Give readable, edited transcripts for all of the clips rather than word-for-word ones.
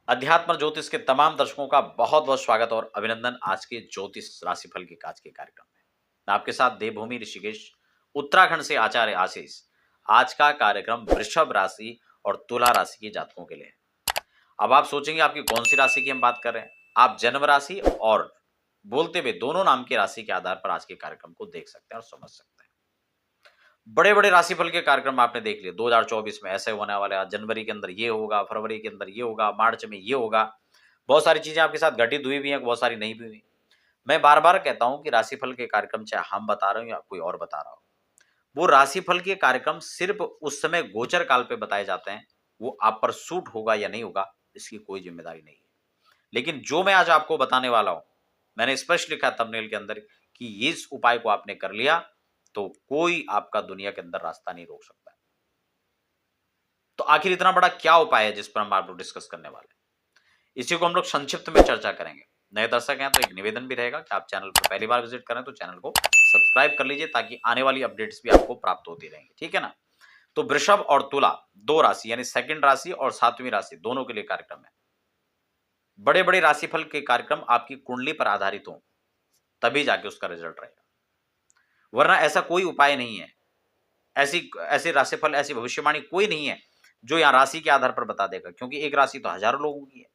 अध्यात्म ज्योतिष के तमाम दर्शकों का बहुत बहुत स्वागत और अभिनंदन आज के ज्योतिष राशिफल के आज के कार्यक्रम में। मैं आपके साथ देवभूमि ऋषिकेश उत्तराखंड से आचार्य आशीष। आज का कार्यक्रम वृषभ राशि और तुला राशि के जातकों के लिए है। अब आप सोचेंगे आपकी कौन सी राशि की हम बात कर रहे हैं। आप जन्म राशि और बोलते हुए दोनों नाम की राशि के आधार पर आज के कार्यक्रम को देख सकते हैं और समझ सकते हैं। बड़े बड़े राशिफल के कार्यक्रम आपने देख लिए 2024 में ऐसे होने वाला है, जनवरी के अंदर ये होगा, फरवरी के अंदर ये होगा, मार्च में ये होगा। बहुत सारी चीजें आपके साथ घटित हुई भी हैं, बहुत सारी नहीं भी हुई। मैं बार बार कहता हूं कि राशिफल के कार्यक्रम चाहे हम बता रहे हो या कोई और बता रहा हो, वो राशिफल के कार्यक्रम सिर्फ उस समय गोचर काल पे बताए जाते हैं। वो आप पर सूट होगा या नहीं होगा इसकी कोई जिम्मेदारी नहीं है। लेकिन जो मैं आज आपको बताने वाला हूं, मैंने स्पष्ट लिखा थंबनेल के अंदर कि इस उपाय को आपने कर लिया तो कोई आपका दुनिया के अंदर रास्ता नहीं रोक सकता है। तो आखिर इतना बड़ा क्या उपाय है जिस पर हम आप लोग डिस्कस करने वाले हैं, इसी को हम लोग संक्षिप्त में चर्चा करेंगे। नए दर्शक हैं तो एक निवेदन भी रहेगा कि आप चैनल पर पहली बार विजिट करें तो चैनल को सब्सक्राइब कर लीजिए ताकि आने वाली अपडेट्स भी आपको प्राप्त होती रहेंगी, ठीक है ना। तो वृषभ और तुला दो राशि यानी सेकंड राशि और सातवीं राशि दोनों के लिए कार्यक्रम है। बड़े बड़े राशिफल के कार्यक्रम आपकी कुंडली पर आधारित हो तभी जाके उसका रिजल्ट रहेगा, वरना ऐसा कोई उपाय नहीं है। ऐसी ऐसी राशिफल ऐसी भविष्यवाणी कोई नहीं है जो यहाँ राशि के आधार पर बता देगा, क्योंकि एक राशि तो हजारों लोगों की है।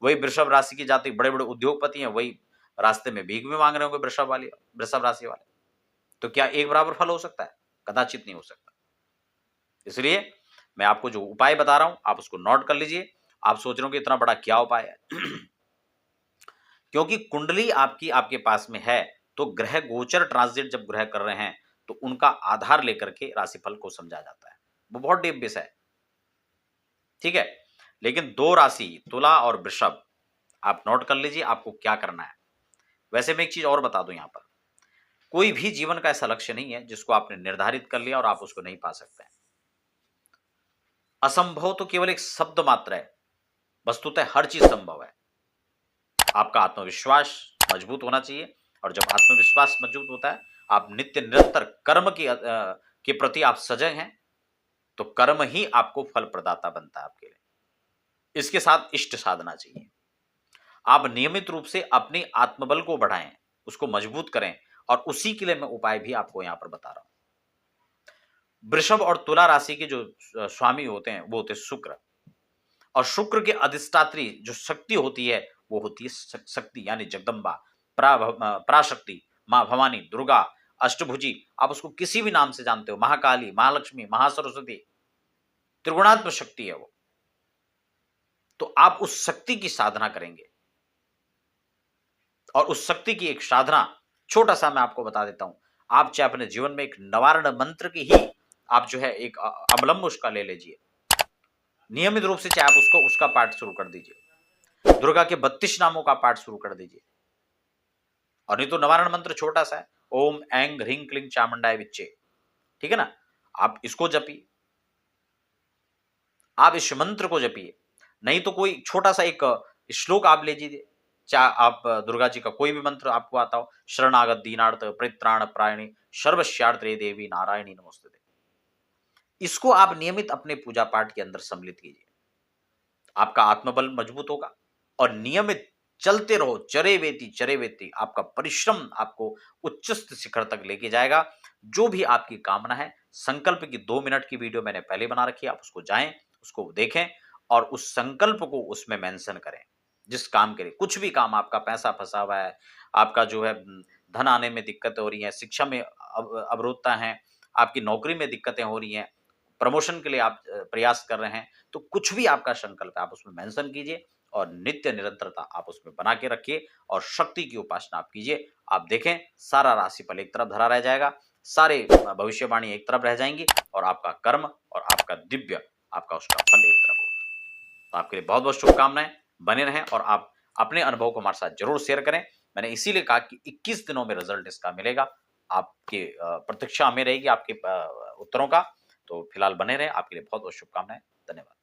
वही वृषभ राशि की जाति बड़े बड़े उद्योगपति हैं, वही रास्ते में भीख भी मांग रहे होंगे वृषभ राशि वाले। तो क्या एक बराबर फल हो सकता है? कदाचित नहीं हो सकता। इसलिए मैं आपको जो उपाय बता रहा हूं आप उसको नोट कर लीजिए। आप सोच रहे हो कि इतना बड़ा क्या उपाय है क्योंकि कुंडली आपकी आपके पास में है, तो ग्रह गोचर ट्रांजिट जब ग्रह कर रहे हैं तो उनका आधार लेकर के राशिफल को समझा जाता है। वो बहुत डीप बेस है, ठीक है। लेकिन दो राशि तुला और वृषभ आप नोट कर लीजिए आपको क्या करना है। वैसे मैं एक चीज और बता दूं, यहां पर कोई भी जीवन का ऐसा लक्ष्य नहीं है जिसको आपने निर्धारित कर लिया और आप उसको नहीं पा सकते हैं। असंभव तो केवल एक शब्द मात्र है, वस्तुतः हर चीज संभव है। आपका आत्मविश्वास मजबूत होना चाहिए, और जब आत्मविश्वास मजबूत होता है, आप नित्य निरंतर कर्म के प्रति आप सजग हैं, तो कर्म ही आपको फल प्रदाता बनता है आपके लिए। इसके साथ इष्ट साधना चाहिए। आप नियमित रूप से अपनी आत्मबल को बढ़ाएं, उसको मजबूत करें, और उसी के लिए मैं उपाय भी आपको यहां पर बता रहा हूं। वृषभ और तुला राशि के जो स्वामी होते हैं वो होते हैं शुक्र, और शुक्र के अधिष्ठात्री जो शक्ति होती है वो होती है शक्ति यानी जगदम्बा, पराशक्ति, मां भवानी, दुर्गा, अष्टभुजी, आप उसको किसी भी नाम से जानते हो, महाकाली, महालक्ष्मी, महासरस्वती, त्रिगुणात्मक शक्ति है वो। तो आप उस शक्ति की साधना करेंगे, और उस शक्ति की एक साधना छोटा सा मैं आपको बता देता हूं। आप चाहे अपने जीवन में एक निवारण मंत्र की ही आप जो है एक अवलंब उसका ले लीजिए, नियमित रूप से चाहे आप उसको उसका पाठ शुरू कर दीजिए, दुर्गा के 32 नामों का पाठ शुरू कर दीजिए। और नहीं तो निवारण मंत्र छोटा सा है, ओम ऐंग ह्रीं क्लीं चामुंडाय विच्चे, ठीक है ना। आप इसको जपिए, आप इस मंत्र को जपिए। नहीं तो कोई छोटा सा एक श्लोक आप ले लीजिए, चाहे आप दुर्गा जी का कोई भी मंत्र आपको आता हो, शरणागत दीनार्थ परित्राण प्रायणी सर्वस्यार्थे देवी नारायणी नमोस्तुते, इसको आप नियमित अपने पूजा पाठ के अंदर सम्मिलित कीजिए। आपका आत्मबल मजबूत होगा, और नियमित चलते रहो, चरे वेती आपका परिश्रम आपको उच्चस्त शिखर तक लेके जाएगा। जो भी आपकी कामना है, संकल्प की 2 मिनट की वीडियो मैंने पहले बना रखी है, आप उसको जाएं, उसको देखें, और उस संकल्प को उसमें मेंशन करें। जिस काम के लिए, कुछ भी काम, आपका पैसा फंसा हुआ है, आपका जो है धन आने में दिक्कत हो रही है, शिक्षा में अवरोधता है, आपकी नौकरी में दिक्कतें हो रही हैं, प्रमोशन के लिए आप प्रयास कर रहे हैं, तो कुछ भी आपका संकल्प है आप उसमें मेंशन कीजिए, और नित्य निरंतरता आप उसमें बना के रखिए, और शक्ति की उपासना आप कीजिए। आप देखें सारा राशिफल एक तरफ धरा रह जाएगा, सारे भविष्यवाणी एक तरफ रह जाएंगी, और आपका कर्म और आपका दिव्य आपका उसका फल एक तरफ होगा। तो आपके लिए बहुत बहुत शुभकामनाएं, बने रहें, और आप अपने अनुभव को हमारे साथ जरूर शेयर करें। मैंने इसीलिए कहा कि 21 दिनों में रिजल्ट इसका मिलेगा। आपकी प्रतीक्षा हमें रहेगी आपके उत्तरों का। तो फिलहाल बने रहें, आपके लिए बहुत बहुत शुभकामनाएं। धन्यवाद।